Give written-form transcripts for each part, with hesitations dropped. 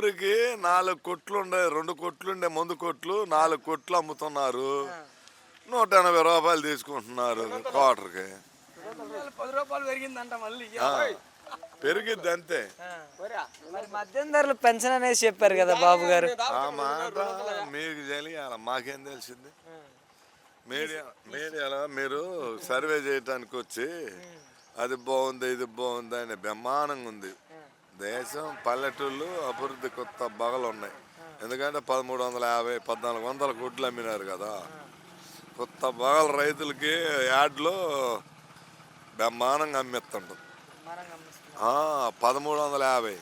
ఊరికి 4 కొట్లు ఉండే, 2 కొట్లు ఉండే మందు కొట్లు 4 కొట్లు అమ్ముతున్నారు. 180 రూపాయలు తీసుకుంటున్నారు క్వార్టర్కి. 10 రూపాయలు పెరిగిందంట మళ్ళీ. పెరిగిద్ది అంతే. మరి మద్యం ధరలు పెంచననేసి చెప్పారు కదా బాబు గారు. ఆ మాట మీకు తెలియాల, మాకేం తెలిసింది? మీడియాలో మీరు సర్వే చేయటానికి వచ్చి అది బాగుంది ఇది బాగుంది అని బ్రహ్మాండంగా ఉంది. దేశం పల్లెటూళ్ళు అభివృద్ధి కొత్త బగలు ఉన్నాయి. ఎందుకంటే 1350 1400 గుడ్లు అమ్మినారు కదా. కొత్త బగలు రైతులకి యాడ్లో బ్రహ్మాండంగా అమ్మిస్తుంటుంది. 1350.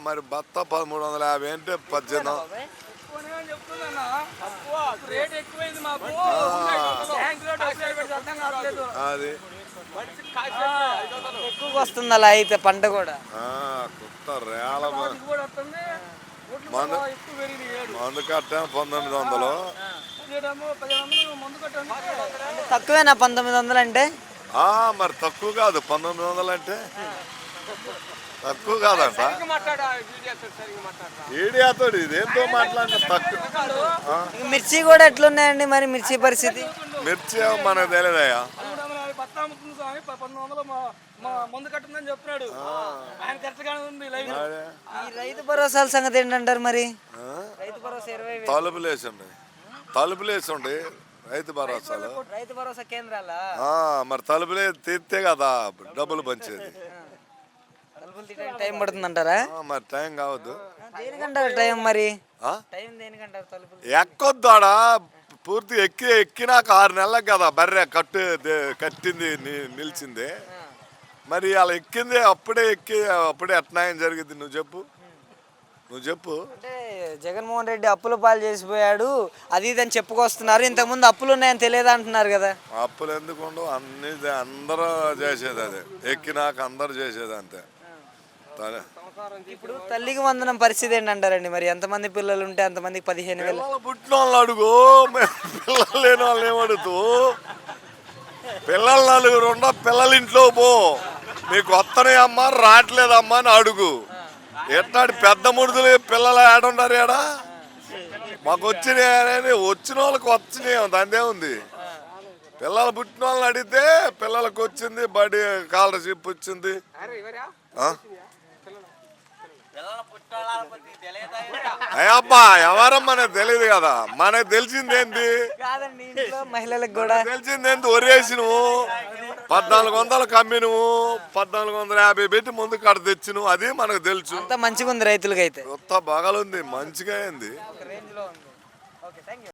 మరి బత్త 1350 అంటే 1800. అది ఎక్కువ వస్తుంది అలా అయితే పంట కూడా. కొత్త రేల మందు కట్ట 1900. తక్కువేనా 1900 అంటే? మరి తక్కువ కాదు 1900 అంటే, తక్కువ కాదంట. ఈడియాతో ఇదేంతో మాట్లాడిన తక్కువ. మిర్చి కూడా ఎట్లున్నాయండి మరి? మిర్చి పరిస్థితి? మిర్చి మనకు తెలియదయ్యా. ఈ రైతు భరోసాల సంగతి ఏంటంటారు మరి? రైతు భరోసా 20,000 తలుపులేసి ఉండి రైతు భరోసాలు. రైతు భరోసా కేంద్రాల మరి తలుపులే తీస్తే కదా డబ్బులు పంచేది. టైం పడుతుంది అంటారా? మరి టైం కావద్దు. దేనికంటారు టైం మరి? టైం దేనికంటారు? తలుపులు ఎక్కొద్దాడా పూర్తి ఎక్కినాక 6 నెలలకు కదా బర్రె కట్టింది నిలిచింది. మరి అలా ఎక్కింది అప్పుడే అట్నాయం జరిగింది. నువ్వు చెప్పు. అంటే జగన్మోహన్ రెడ్డి అప్పుల పాలు చేసిపోయాడు అది ఇది అని చెప్పుకొస్తున్నారు. ఇంతకుముందు అప్పులు ఉన్నాయని తెలియదు అంటున్నారు కదా. అప్పులు ఎందుకు ఉండవు? అన్ని అందరూ చేసేది అదే. ఎక్కినాక అందరూ చేసేది అంతే. ఇప్పుడు తల్లికి వందనం పరిస్థితి ఏంటంటారండి మరి? ఎంతమంది పిల్లలు ఉంటే అంతమందికి 15,000. పుట్టిన వాళ్ళు అడుగు, పిల్లలు లేని వాళ్ళు ఏమడుగుతూ? పిల్లలు 4 ఉన్న పిల్లల ఇంట్లో పో, మీకు వస్తనే అమ్మా రావట్లేదమ్మా అని అడుగు. ఎట్లాంటి పెద్ద ముడుదులు పిల్లలు ఏడున్నారు ఏడా? మాకు వచ్చినాయని వచ్చిన వాళ్ళకి వచ్చినాయి, దాందే ఉంది. పిల్లలు పుట్టిన వాళ్ళని అడిగితే పిల్లలకు వచ్చింది, బడి స్కాలర్షిప్ వచ్చింది. అయ్యబ్బా ఎవరమ్మా మనకు తెలియదు కదా. మనకు తెలిసిందేంటి? మహిళలకు కూడా తెలిసిందేంటి? ఒరేసి నువ్వు 1400 కమ్మి, నువ్వు 1450 పెట్టి ముందు కాడ తెచ్చి నువ్వు, అది మనకు తెలుసు. అంత మంచిగా ఉంది రైతులకి అయితే. కొత్త బగలుంది, మంచిగా అయింది.